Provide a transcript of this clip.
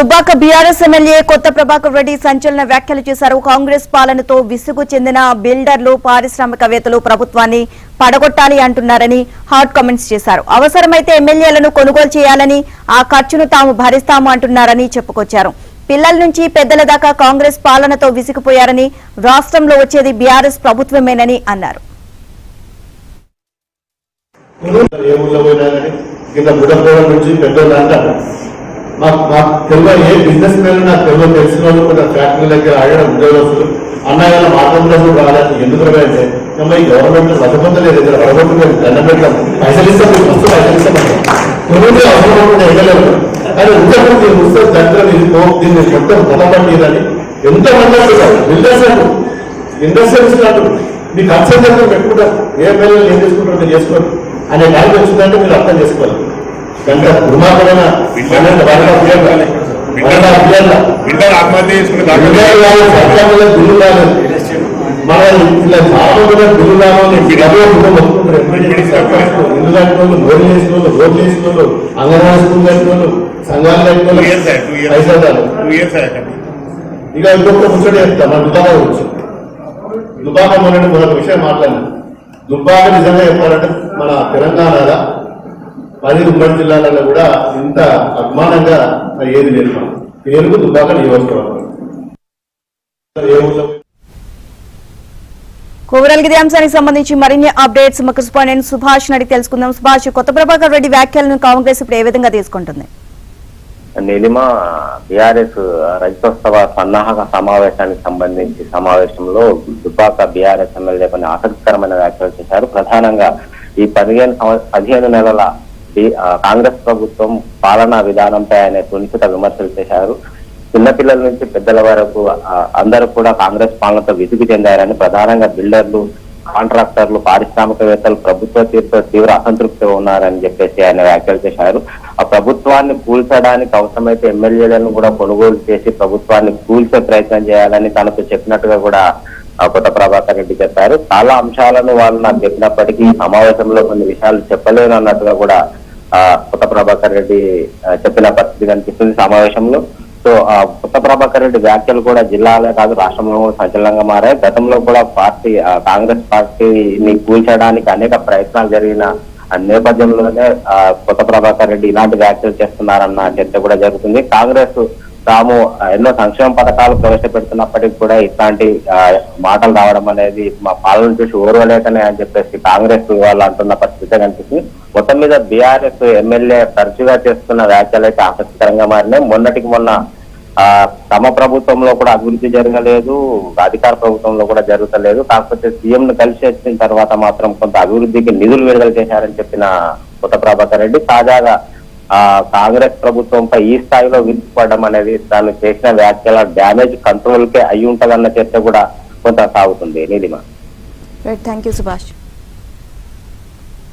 Dubbaka BRS MLA కొత్త ప్రభాకర్ రెడ్డి సంచలన వ్యాఖ్యలు చేశారు. కాంగ్రెస్ పాలనతో విసుగు చెందిన బిల్డర్లు, పారిశ్రామికవేత్తలు ప్రభుత్వాన్ని పడగొట్టాలి అంటున్నారని హాట్ కామెంట్స్ చేశారు. అవసరమైతే ఎమ్మెల్యేలను కొనుగోలు చేయాలని, ఆ ఖర్చును తాము భరిస్తాము అంటున్నారని చెప్పుకొచ్చారు. పిల్లల నుంచి పెద్దల దాకా కాంగ్రెస్ పాలనతో విసిగిపోయారని, రాష్ట్రంలో వచ్చేది బీఆర్ఎస్ ప్రభుత్వమేనని అన్నారు. ఏ బిజినెస్ మ్యాన్ నాకు తెలిసిన వాళ్ళు కూడా ఫ్యాక్టరీ దగ్గర ఆడడం ఉద్యోగస్తులు అన్నగారు మాట్లాడుతున్నప్పుడు రాలేదు. ఎందుకు అంటే ఈ గవర్నమెంట్ వసపందలేదు, ఇక్కడ వరగొట్టు దండం పెట్టాం, పైసలు ఇస్తాం, వస్తూ పైసలు ఇస్తామంటాం. కొన్ని అవసరం ఎగలేరు, కానీ ఉద్యోగం మీరు వస్తే దగ్గర దీన్ని మొత్తం పొలపట్టిదని ఎంతమంది అంటున్నారు. బిజినెస్ అంటూ ఇండస్ట్రియల్స్ అంటూ మీకు కన్సల్ట్ దగ్గర పెట్టుకుంటారు. ఏ పిల్లలు ఏం చేసుకుంటారు చేసుకోరు అనే టైం వచ్చిందంటే మీరు అర్థం చేసుకోవాలి. కనుక దుర్మార్గమైన ఆత్మహత్య చేసుకునే బిల్లు రాలేదు, మన ఇలా చాలా బిల్లు రావాలి. ఇల్లు కట్టిన వాళ్ళు, లోన్లు వేసిన వాళ్ళు, రోడ్లు వేసిన వాళ్ళు, అంగన్వాడీ స్కూల్ కట్టిన వాళ్ళు, సంఘాలు కట్టిన వాళ్ళు పైసలు. ఇక ఇంకొక ముచ్చట చెప్తా మన దుబాక గురించి. దుబాక మొన్నటి మరొక విషయం మాట్లాడినా. దుబ్బాక నిజంగా చెప్పాలంటే మన తెలంగాణలో 10 ఉమ్మడి జిల్లాలలో కూడా ఇంత అభిమానంగా ఏది లేదు. పేరుకు దుబ్బాక నియోజకవర్గం. ఓవరాల్ గా అంశానికి సంబంధించి మరిన్ని అప్డేట్స్ మా కరెస్పాండెంట్ సుభాష్ అడిగి తెలుసుకుందాం. సుభాష్, కొత్త ప్రభాకర్ రెడ్డి వ్యాఖ్యలను కాంగ్రెస్ ఇప్పుడు ఏ విధంగా తీసుకుంటుంది? నీలిమ, బీఆర్ఎస్ రజతోత్సవ సన్నాహక సమావేశానికి సంబంధించి సమావేశంలో దుబ్బాక బీఆర్ఎస్ ఎమ్మెల్యే కొన్ని ఆసక్తికరమైన వ్యాఖ్యలు చేశారు. ప్రధానంగా ఈ 15 నెలల కాంగ్రెస్ ప్రభుత్వం పాలనా విధానంపై ఆయన సునిశ్చిత విమర్శలు చేశారు. చిన్నపిల్లల నుంచి పెద్దల వరకు అందరూ కూడా కాంగ్రెస్ పాలనతో విసుగు చెందారని, ప్రధానంగా బిల్డర్లు, కాంట్రాక్టర్లు, పారిశ్రామికవేత్తలు ప్రభుత్వ తీరుతో తీవ్ర అసంతృప్తిగా ఉన్నారని చెప్పేసి ఆయన వ్యాఖ్యలు చేశారు. ఆ ప్రభుత్వాన్ని కూల్చడానికి అవసరమైతే ఎమ్మెల్యేలను కూడా కొనుగోలు చేసి ప్రభుత్వాన్ని కూల్చే ప్రయత్నం చేయాలని తనతో చెప్పినట్టుగా కూడా కొత్త ప్రభాకర్ రెడ్డి చెప్పారు. చాలా అంశాలను వాళ్ళు నాకు చెప్పినప్పటికీ సమావేశంలో కొన్ని విషయాలు చెప్పలేను అన్నట్టుగా కూడా కొత్త ప్రభాకర్ రెడ్డి చెప్పిన పరిస్థితి కనిపిస్తుంది సమావేశంలో. సో కొత్త ప్రభాకర్ రెడ్డి వ్యాఖ్యలు కూడా జిల్లాలే కాదు రాష్ట్రంలో కూడా సంచలనంగా మారాయి. గతంలో కూడా కాంగ్రెస్ పార్టీని కూల్చడానికి అనేక ప్రయత్నాలు జరిగిన నేపథ్యంలోనే కొత్త ప్రభాకర్ రెడ్డి ఇలాంటి వ్యాఖ్యలు చేస్తున్నారన్న చర్చ కూడా జరుగుతుంది. కాంగ్రెస్ తాము ఎన్నో సంక్షేమ పథకాలు ప్రవేశపెడుతున్నప్పటికీ కూడా ఇట్లాంటి మాటలు రావడం అనేది మా పాలన చూసి ఓర్వలేకనే అని చెప్పేసి కాంగ్రెస్ వాళ్ళు అంటున్న పరిస్థితి కనిపిస్తుంది. మొత్తం మీద బీఆర్ఎస్ ఎమ్మెల్యే తరచుగా చేస్తున్న వ్యాఖ్యలు అయితే ఆసక్తికరంగా మారినాయి. మొన్నటికి మొన్న తమ ప్రభుత్వంలో కూడా అభివృద్ధి జరగలేదు, అధికార ప్రభుత్వంలో కూడా జరగలేదు. కాకపోతే సీఎం ను కలిసి వచ్చిన తర్వాత మాత్రం కొంత అభివృద్ధికి నిధులు విడుదల చేశారని చెప్పిన కొత్త ప్రభాకర్ రెడ్డి తాజాగా కాంగ్రెస్ ప్రభుత్వంపై ఈ స్థాయిలో విరుచుకోవడం అనేది తాను చేసిన వ్యాఖ్యల డ్యామేజ్ కంట్రోల్ కే అయి ఉంటదన్న చర్చ కూడా కొంత సాగుతుంది. Neelima, thank you Subhash.